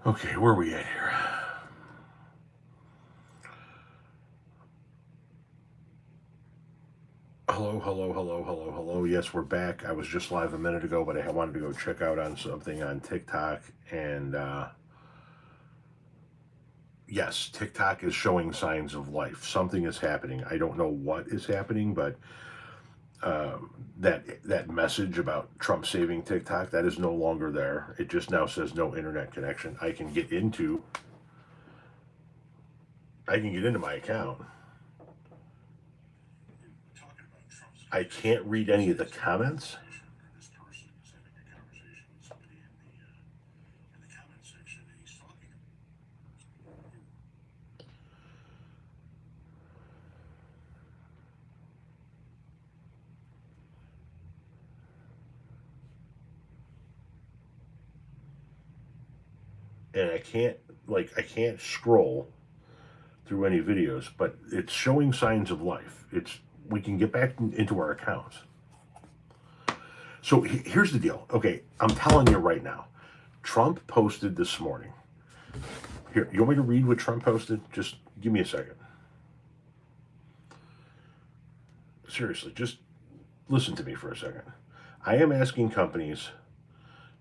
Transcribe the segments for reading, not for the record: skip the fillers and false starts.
Okay, where are we at here? Hello, hello, hello, hello, hello. Yes, we're back. I was just live a minute ago, but I wanted to go check out on something on TikTok. And yes, TikTok is showing signs of life. Something is happening. I don't know what is happening, but that message about Trump saving TikTok, that is no longer there. It just now says no internet connection. I can get into my account. I can't read any of the comments. And I can't scroll through any videos, but it's showing signs of life. It's We can get back into our accounts. So here's the deal. Okay, I'm telling you right now. Trump posted this morning. Here, you want me to read what Trump posted? Just give me a second. Seriously, just listen to me for a second. I am asking companies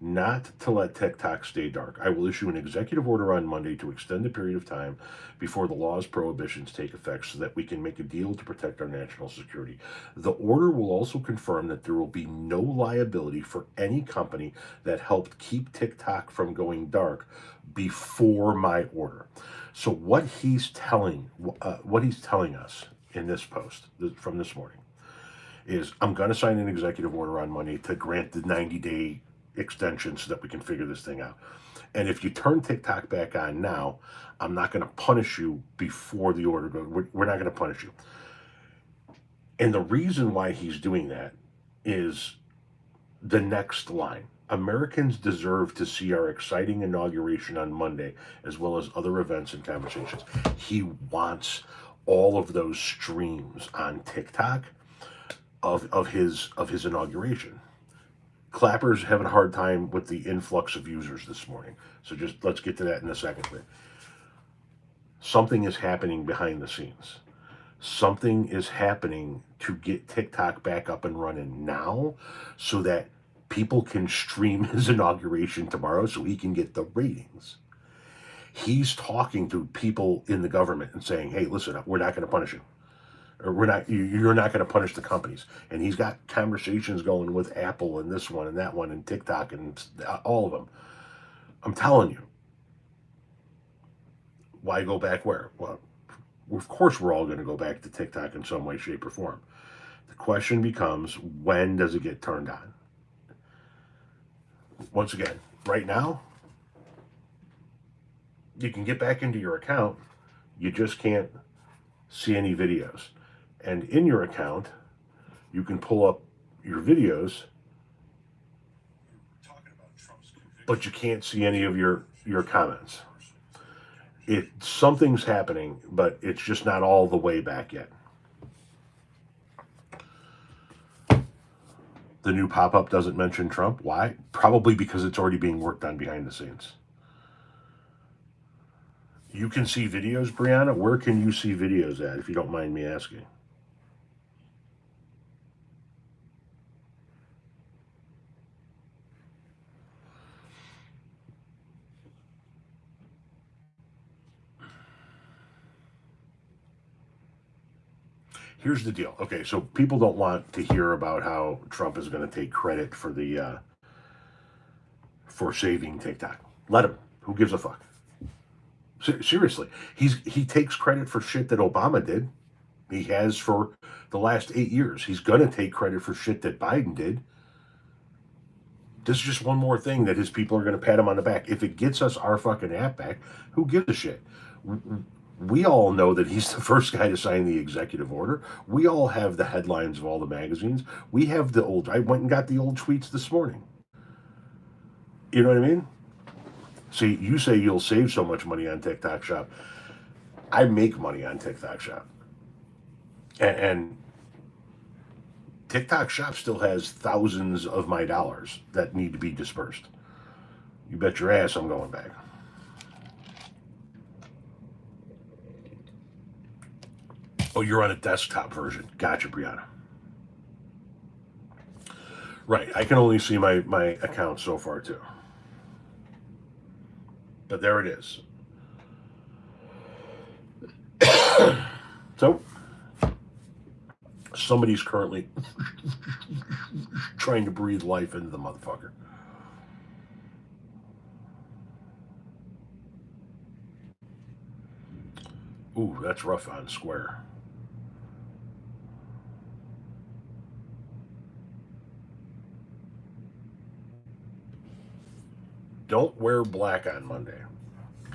not to let TikTok stay dark. I will issue an executive order on Monday to extend the period of time before the law's prohibitions take effect so that we can make a deal to protect our national security. The order will also confirm that there will be no liability for any company that helped keep TikTok from going dark before my order. So what he's telling us in this post from this morning is I'm going to sign an executive order on Monday to grant the 90-day extension so that we can figure this thing out. And if you turn TikTok back on now, I'm not going to punish you before the order goes. We're not going to punish you. And the reason why he's doing that is the next line. Americans deserve to see our exciting inauguration on Monday, as well as other events and conversations. He wants all of those streams on TikTok of his inauguration. Clapper's having a hard time with the influx of users this morning. So just let's get to that in a second. Something is happening behind the scenes. Something is happening to get TikTok back up and running now so that people can stream his inauguration tomorrow so he can get the ratings. He's talking to people in the government and saying, hey, listen, we're not going to punish you. Or you're not going to punish the companies. And he's got conversations going with Apple and this one and that one and TikTok and all of them. I'm telling you. Why go back where? Well, of course we're all going to go back to TikTok in some way, shape, or form. The question becomes, when does it get turned on? Once again, right now, you can get back into your account. You just can't see any videos. And in your account, you can pull up your videos, but you can't see any of your comments. Something's happening, but it's just not all the way back yet. The new pop-up doesn't mention Trump. Why? Probably because it's already being worked on behind the scenes. You can see videos, Brianna. Where can you see videos at, if you don't mind me asking? Here's the deal. Okay, so people don't want to hear about how Trump is going to take credit for saving TikTok. Let him. Who gives a fuck? Seriously, he takes credit for shit that Obama did. He has for the last 8 years. He's gonna take credit for shit that Biden did. This is just one more thing that his people are gonna pat him on the back. If it gets us our fucking app back, who gives a shit? We all know that he's the first guy to sign the executive order. We all have the headlines of all the magazines. We have the old. I went and got the old tweets this morning. You know what I mean? See, you say you'll save so much money on TikTok Shop. I make money on TikTok Shop. And TikTok Shop still has thousands of my dollars that need to be dispersed. You bet your ass I'm going back. Oh, you're on a desktop version. Gotcha, Brianna. Right. I can only see my account so far, too. But there it is. So, somebody's currently trying to breathe life into the motherfucker. Ooh, that's rough on Square. Don't wear black on Monday.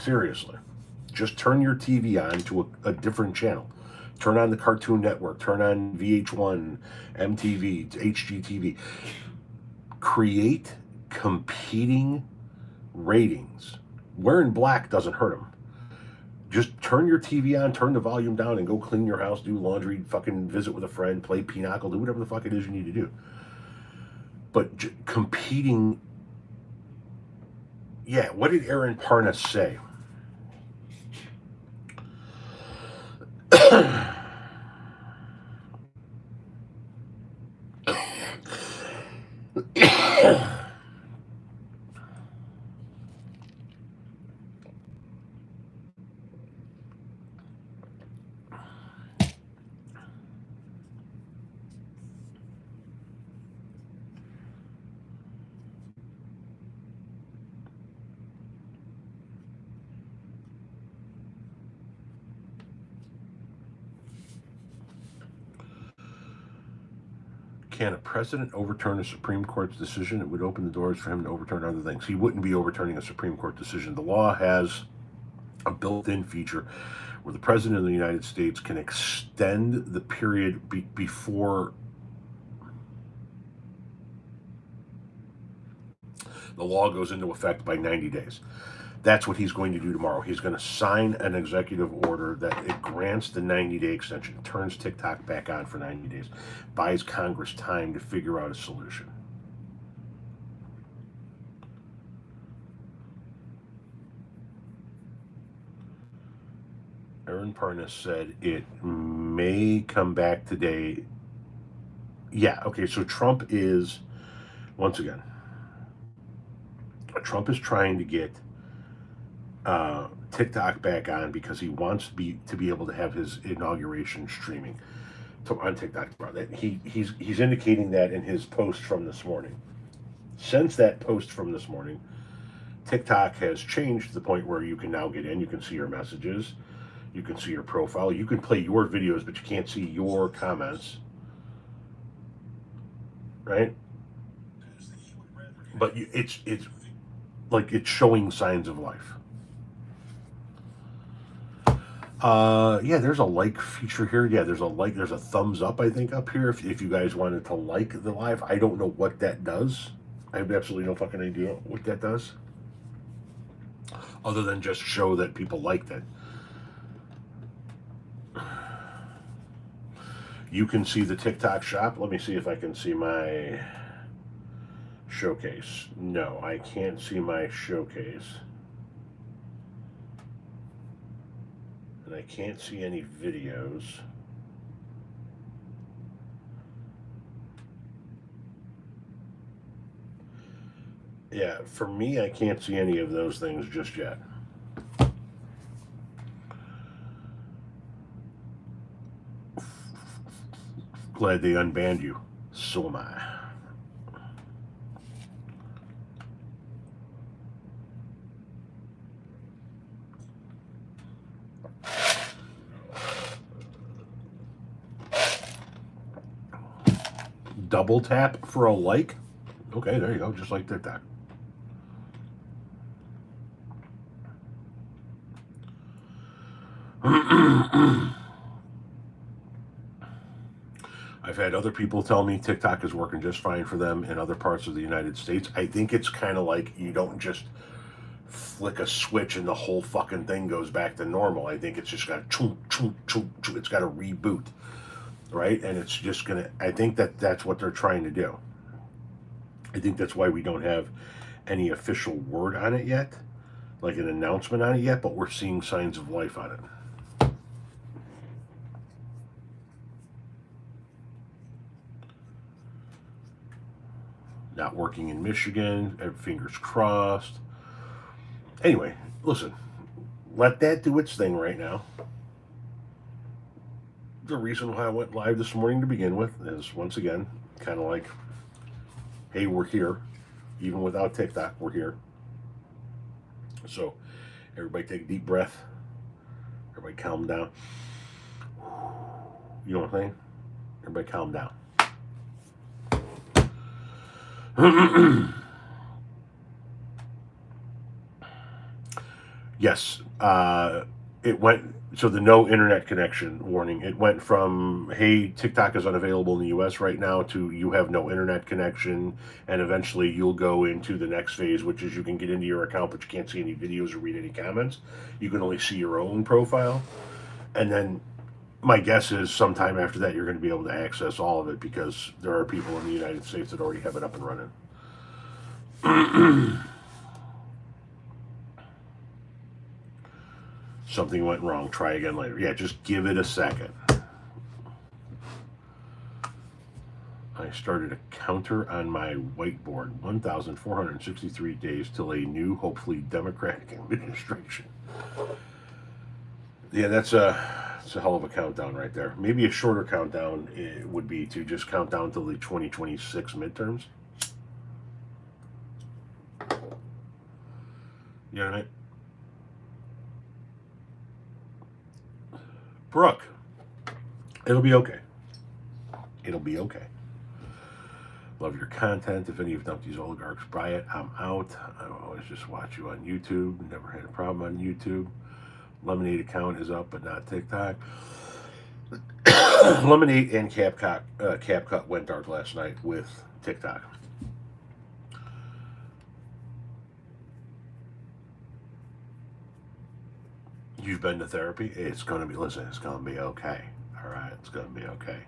Seriously. Just turn your TV on to a different channel. Turn on the Cartoon Network. Turn on VH1, MTV, HGTV. Create competing ratings. Wearing black doesn't hurt them. Just turn your TV on, turn the volume down, and go clean your house, do laundry, fucking visit with a friend, play pinochle, do whatever the fuck it is you need to do. But competing, yeah. What did Aaron Parnas say? Can a president overturn a Supreme Court's decision? It would open the doors for him to overturn other things. He wouldn't be overturning a Supreme Court decision. The law has a built-in feature where the president of the United States can extend the period before the law goes into effect by 90 days. That's what he's going to do tomorrow. He's going to sign an executive order that it grants the 90-day extension, turns TikTok back on for 90 days, buys Congress time to figure out a solution. Aaron Parnas said it may come back today. Yeah, okay, so Trump is, once again, Trump is trying to get TikTok back on because he wants to be able to have his inauguration streaming on TikTok. He's indicating that in his post from this morning. Since that post from this morning, TikTok has changed to the point where you can now get in, you can see your messages, you can see your profile, you can play your videos, but you can't see your comments, right? But it's like it's showing signs of life. Yeah, there's a like feature here. Yeah, there's a thumbs up, I think, up here. If you guys wanted to like the live, I don't know what that does. I have absolutely no fucking idea what that does. Other than just show that people liked it. You can see the TikTok shop. Let me see if I can see my showcase. No, I can't see my showcase. And I can't see any videos. Yeah, for me, I can't see any of those things just yet. Glad they unbanned you. So am I. Double tap for a like. Okay, there you go, just like TikTok. I've had other people tell me TikTok is working just fine for them in other parts of the United States. I think it's kind of like you don't just flick a switch and the whole fucking thing goes back to normal. I think it's just got it's got to reboot, right? And it's just gonna. I think that's what they're trying to do. I think that's why we don't have any official word on it yet, like an announcement on it yet. But we're seeing signs of life on it. not working in Michigan. Fingers crossed. Anyway, listen, let that do its thing right now. The reason why I went live this morning to begin with is, once again, kind of like, hey, we're here. Even without TikTok, we're here. So, everybody take a deep breath. Everybody calm down. You know what I'm saying? Everybody calm down. Yes, it went. So the no internet connection warning. It went from, hey, TikTok is unavailable in the U.S. right now, to you have no internet connection, and eventually you'll go into the next phase, which is you can get into your account, but you can't see any videos or read any comments. You can only see your own profile, and then my guess is sometime after that you're going to be able to access all of it, because there are people in the United States that already have it up and running. Something went wrong. Try again later. Yeah, just give it a second. I started a counter on my whiteboard. 1,463 days till a new, hopefully Democratic administration. Yeah, that's a hell of a countdown right there. Maybe a shorter countdown would be to just count down till the 2026 midterms. You know what I mean? Brooke, it'll be okay. It'll be okay. Love your content. If any of these oligarchs buy it, I'm out. I always just watch you on YouTube. Never had a problem on YouTube. Lemonade account is up, but not TikTok. Lemonade and CapCut went dark last night with TikTok. You've been to therapy? It's going to be, listen, it's going to be okay. All right, it's going to be okay.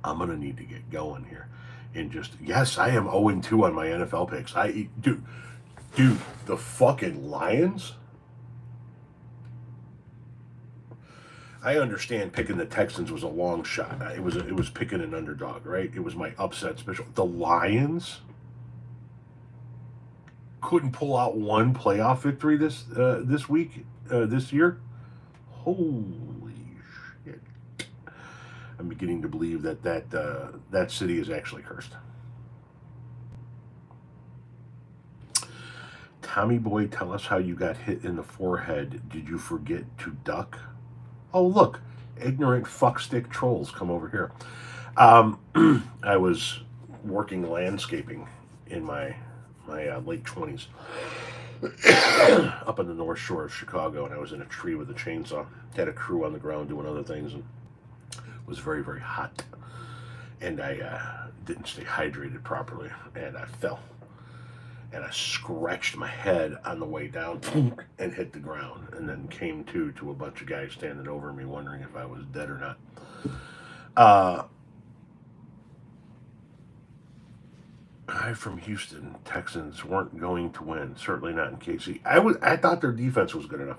I'm going to need to get going here. And just, yes, I am 0-2 on my NFL picks. Dude, the fucking Lions? I understand picking the Texans was a long shot. It was picking an underdog, right? It was my upset special. The Lions couldn't pull out one playoff victory this week, this year. Holy shit! I'm beginning to believe that city is actually cursed. Tommy Boy, tell us how you got hit in the forehead. Did you forget to duck? Oh, look, ignorant fuckstick trolls come over here. I was working landscaping in my late 20s up on the North Shore of Chicago, and I was in a tree with a chainsaw. Had a crew on the ground doing other things, and it was very, very hot. And I didn't stay hydrated properly, and I fell. And I scratched my head on the way down and hit the ground, and then came to a bunch of guys standing over me wondering if I was dead or not. I'm from Houston. Texans weren't going to win. Certainly not in KC. I thought their defense was good enough.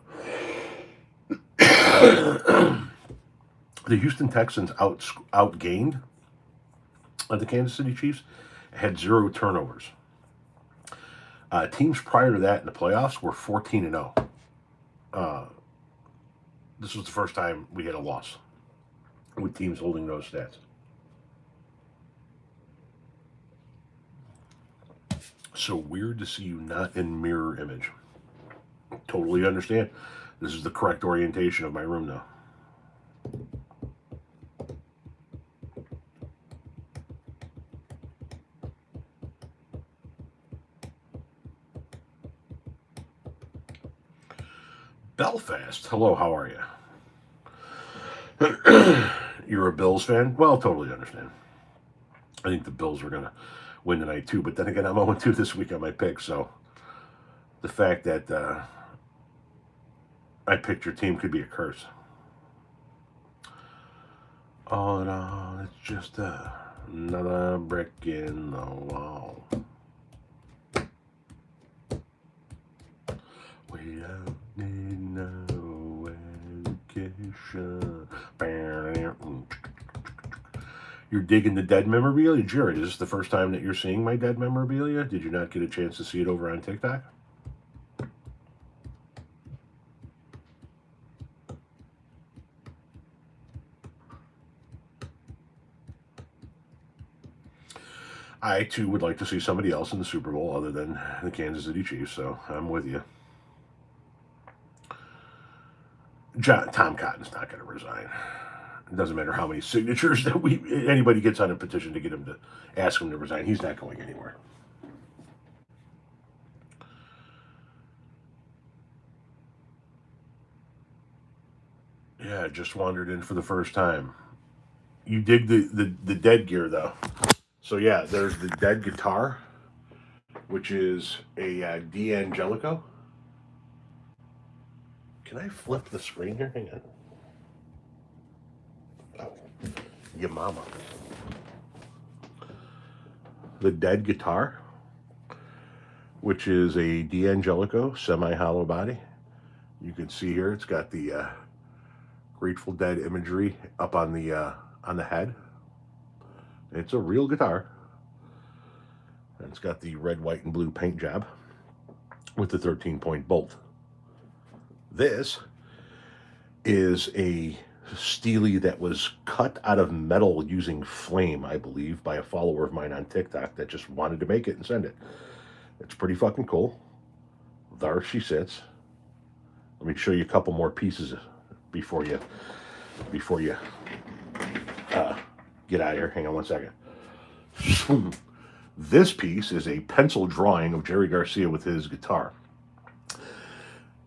The Houston Texans outgained the Kansas City Chiefs. Had 0 turnovers. Teams prior to that in the playoffs were 14-0. This was the first time we had a loss with teams holding those stats. So weird to see you not in mirror image. Totally understand. This is the correct orientation of my room now. Belfast, hello, how are you? You're a Bills fan? Well, totally understand. I think the Bills were going to win tonight too, but then again, I'm 0-2 this week on my pick, so the fact that I picked your team could be a curse. All in all, it's just another brick in the wall. We don't need no education. You're digging the Dead memorabilia? Jared, is this the first time that you're seeing my Dead memorabilia? Did you not get a chance to see it over on TikTok? I, too, would like to see somebody else in the Super Bowl other than the Kansas City Chiefs, so I'm with you. Tom Cotton's not going to resign. It doesn't matter how many signatures that anybody gets on a petition to get him to ask him to resign. He's not going anywhere. Yeah, just wandered in for the first time. You dig the Dead gear, though. So yeah, there's the Dead guitar, which is a D'Angelico. Can I flip the screen here? Hang on. Oh, your mama. The Dead guitar, which is a D'Angelico semi-hollow body. You can see here it's got the Grateful Dead imagery up on the head. It's a real guitar. And it's got the red, white, and blue paint job with the 13-point bolt. This is a Steely that was cut out of metal using flame, I believe, by a follower of mine on TikTok that just wanted to make it and send it. It's pretty fucking cool. There she sits. Let me show you a couple more pieces before you get out of here. Hang on one second. This piece is a pencil drawing of Jerry Garcia with his guitar.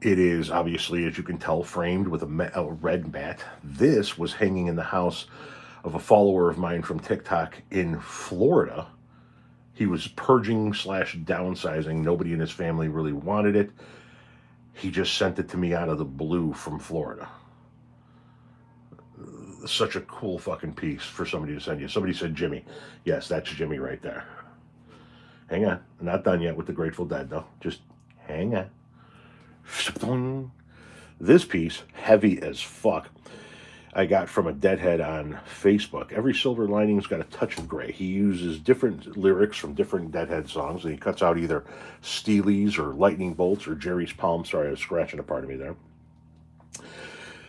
It is obviously, as you can tell, framed with a red mat. This was hanging in the house of a follower of mine from TikTok in Florida. He was purging / downsizing. Nobody in his family really wanted it. He just sent it to me out of the blue from Florida. Such a cool fucking piece for somebody to send you. Somebody said Jimmy. Yes, that's Jimmy right there. Hang on. I'm not done yet with the Grateful Dead, though. Just hang on. This piece, heavy as fuck, I got from a deadhead on Facebook. Every Silver Lining's got a touch of gray. He uses different lyrics from different Deadhead songs, and he cuts out either Steely's or Lightning Bolts or Jerry's Palm. Sorry, I was scratching a part of me there.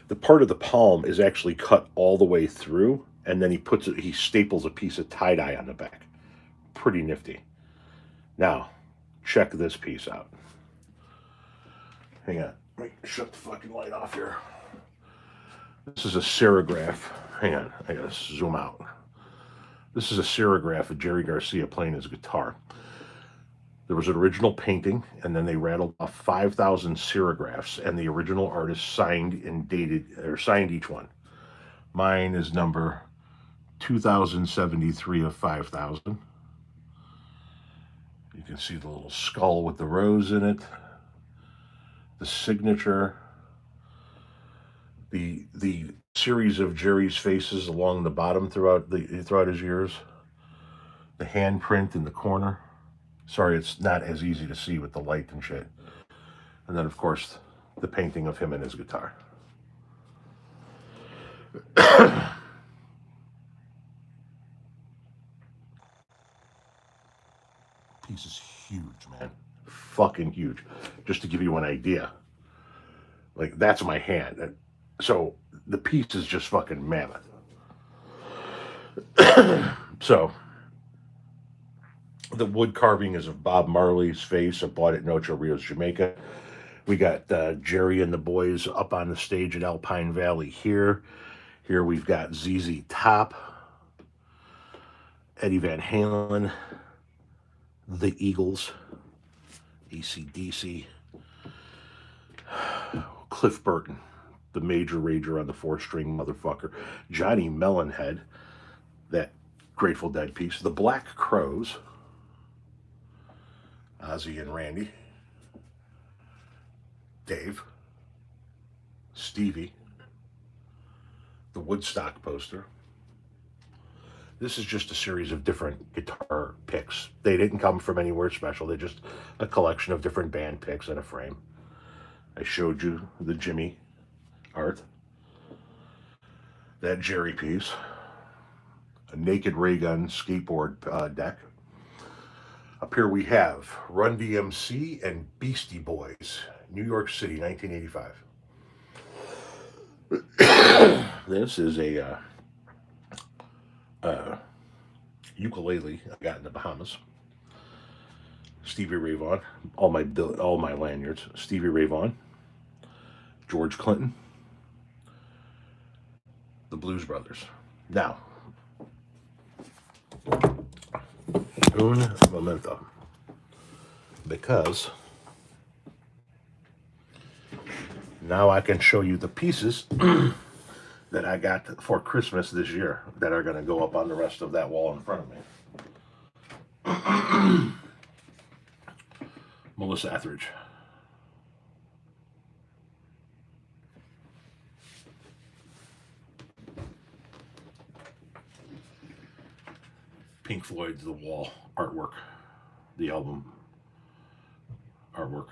The part of the palm is actually cut all the way through, and then he staples a piece of tie-dye on the back. Pretty nifty. Now, check this piece out. Hang on. Let me shut the fucking light off here. This is a serograph. Hang on. I gotta zoom out. This is a serograph of Jerry Garcia playing his guitar. There was an original painting, and then they rattled off 5,000 serigraphs, and the original artist signed each one. Mine is number 2073 of 5,000. You can see the little skull with the rose in it. The signature, the series of Jerry's faces along the bottom throughout his years, the handprint in the corner. Sorry, it's not as easy to see with the light and shit. And then, of course, the painting of him and his guitar. Piece is huge, man. Fucking huge. Just to give you an idea. Like, that's my hand. So, the piece is just fucking mammoth. So, the wood carving is of Bob Marley's face. I bought it in Ocho Rios, Jamaica. We got Jerry and the boys up on the stage at Alpine Valley here. Here we've got ZZ Top, Eddie Van Halen, the Eagles, AC/DC, Cliff Burton, the major rager on the 4-string motherfucker, Johnny Mellencamp, that Grateful Dead piece, the Black Crowes, Ozzy and Randy, Dave, Stevie, the Woodstock poster. This is just a series of different guitar picks. They didn't come from anywhere special. They're just a collection of different band picks in a frame. I showed you the Jimmy art. That Jerry piece. a naked ray gun skateboard deck. Up here we have Run DMC and Beastie Boys, New York City, 1985. This is a ukulele I got in the Bahamas. Stevie Ray Vaughan, all my lanyards. Stevie Ray Vaughan, George Clinton, the Blues Brothers. Now, un momento, because now I can show you the pieces that I got for Christmas this year that are going to go up on the rest of that wall in front of me. Melissa Etheridge. Pink Floyd's The Wall artwork, the album artwork.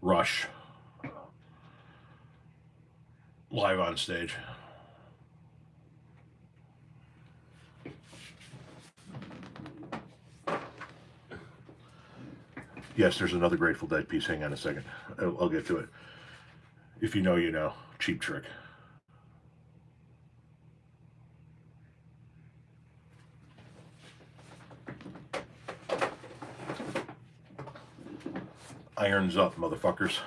Rush, live on stage. Yes, there's another Grateful Dead piece. Hang on a second. I'll get to it. If you know, you know. Cheap Trick. Irons up, motherfuckers.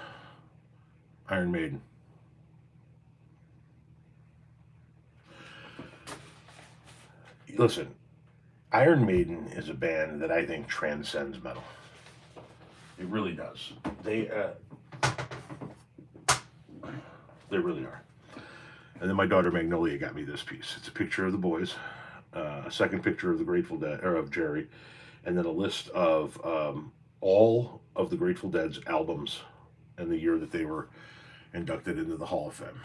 Iron Maiden. Listen, Iron Maiden is a band that I think transcends metal. It really does. They really are. And then my daughter Magnolia got me this piece. It's a picture of the boys, a second picture of the Grateful Dead, or of Jerry, and then a list of all of the Grateful Dead's albums and the year that they were inducted into the Hall of Fame.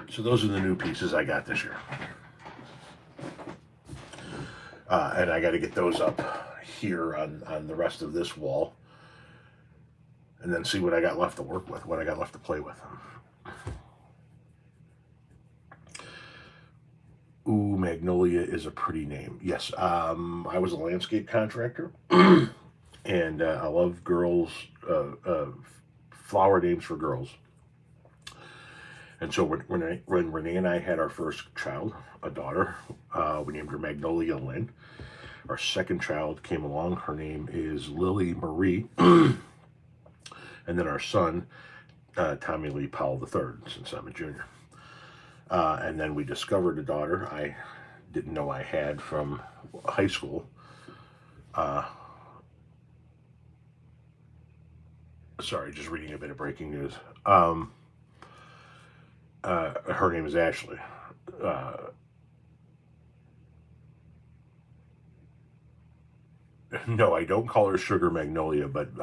So those are the new pieces I got this year. And I got to get those up here on the rest of this wall. And then see what I got left to work with, what I got left to play with. Ooh, Magnolia is a pretty name. Yes, I was a landscape contractor. And I love girls, flower names for girls. And so when Renee and I had our first child, a daughter, we named her Magnolia Lynn. Our second child came along. Her name is Lily Marie. And then our son, Tommy Lee Powell III, since I'm a junior. And then we discovered a daughter I didn't know I had from high school. Sorry, just reading a bit of breaking news. Her name is Ashley. No, I don't call her Sugar Magnolia, but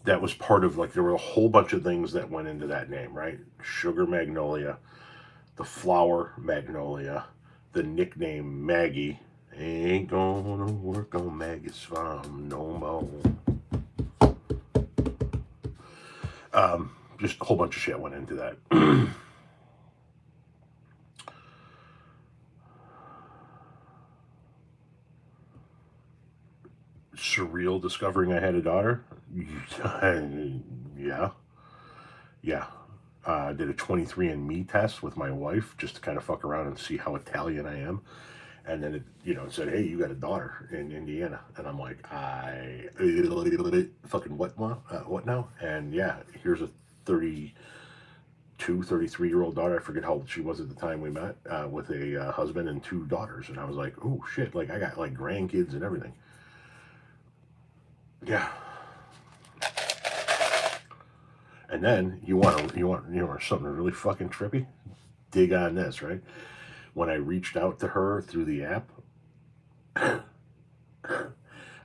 that was part of, like, there were a whole bunch of things that went into that name, right? Sugar Magnolia, the flower Magnolia, the nickname Maggie. Ain't gonna work on Maggie's farm no more. Just a whole bunch of shit went into that. Surreal discovering I had a daughter. Yeah. Did a 23andMe test with my wife just to kind of fuck around and see how Italian I am. And then it said, hey, you got a daughter in Indiana. And I'm like, fucking what now? And yeah, here's a 33-year-old daughter. I forget how old she was at the time we met, with a husband and two daughters. And I was like, oh shit, like I got like grandkids and everything. Yeah. And then you want something really fucking trippy? Dig on this, right? When I reached out to her through the app,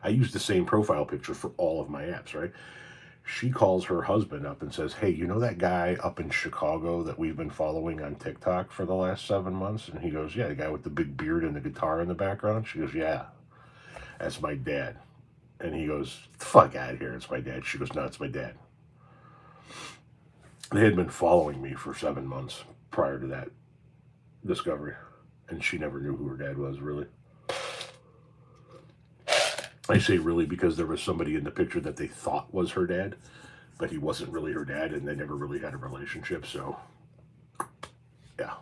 I use the same profile picture for all of my apps, right? She calls her husband up and says, hey, you know that guy up in Chicago that we've been following on TikTok for the last 7 months? And he goes, yeah, the guy with the big beard and the guitar in the background. She goes, yeah, that's my dad. And he goes, the fuck out of here, it's my dad. She goes, no, it's my dad. They had been following me for 7 months prior to that discovery, and she never knew who her dad was, really. I say really because there was somebody in the picture that they thought was her dad, but he wasn't really her dad, and they never really had a relationship, so yeah.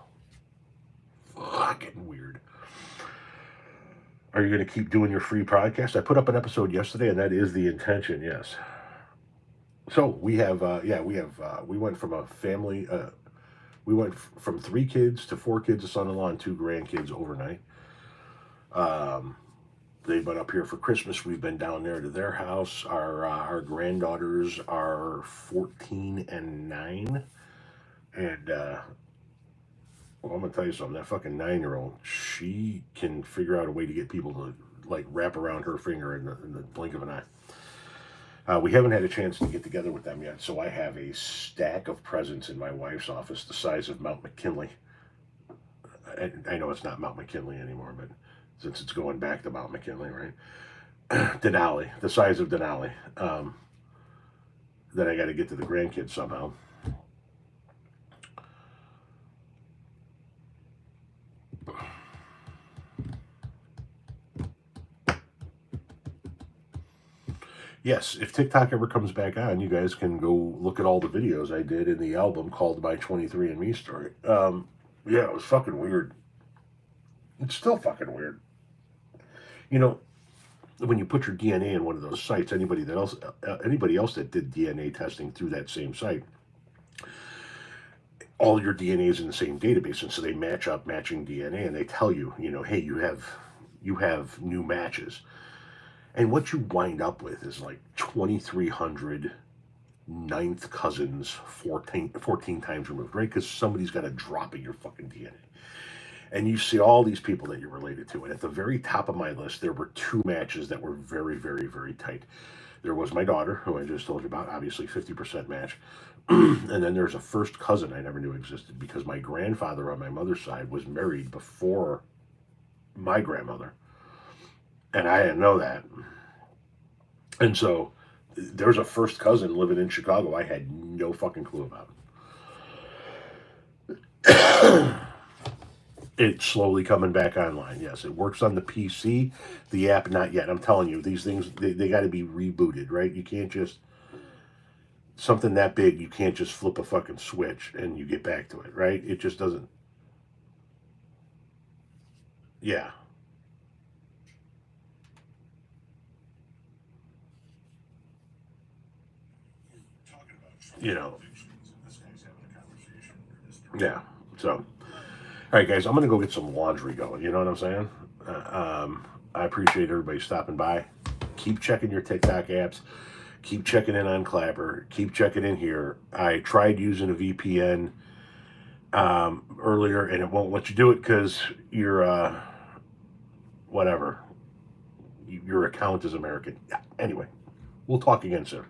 Fucking weird. Are you going to keep doing your free podcast? I put up an episode yesterday, and that is the intention, yes. So we have, we went from a family, we went from 3 kids to 4 kids, a son-in-law, and 2 grandkids overnight. They've been up here for Christmas. We've been down there to their house. Our granddaughters are 14 and 9. And, well, I'm going to tell you something. That fucking 9-year-old, she can figure out a way to get people to, like, wrap around her finger in the blink of an eye. We haven't had a chance to get together with them yet, so I have a stack of presents in my wife's office the size of Mount McKinley. I know it's not Mount McKinley anymore, but since it's going back to Mount McKinley, right? Denali, the size of Denali, that I got to get to the grandkids somehow. Yes, if TikTok ever comes back on, you guys can go look at all the videos I did in the album called My 23andMe Story. Yeah, it was fucking weird. It's still fucking weird. You know, when you put your DNA in one of those sites, anybody else that did DNA testing through that same site, all your DNA is in the same database, and so they match up matching DNA, and they tell you, hey, you have new matches, and what you wind up with is like 2,300 ninth cousins 14 times removed, right? Because somebody's got a drop of your fucking DNA. And you see all these people that you're related to. And at the very top of my list, there were 2 matches that were very, very, very tight. There was my daughter, who I just told you about, obviously 50% match. And then there's a first cousin I never knew existed because my grandfather on my mother's side was married before my grandmother. And I didn't know that. And so there's a first cousin living in Chicago I had no fucking clue about. It's slowly coming back online. Yes, it works on the PC. The app, not yet. I'm telling you, these things, they got to be rebooted, right? You can't just, something that big, you can't just flip a fucking switch and you get back to it, right? It just doesn't. Yeah. You know. Yeah. So. All right, guys, I'm going to go get some laundry going. You know what I'm saying? I appreciate everybody stopping by. Keep checking your TikTok apps. Keep checking in on Clapper. Keep checking in here. I tried using a VPN earlier, and it won't let you do it because your whatever. Your account is American. Yeah. Anyway, we'll talk again soon.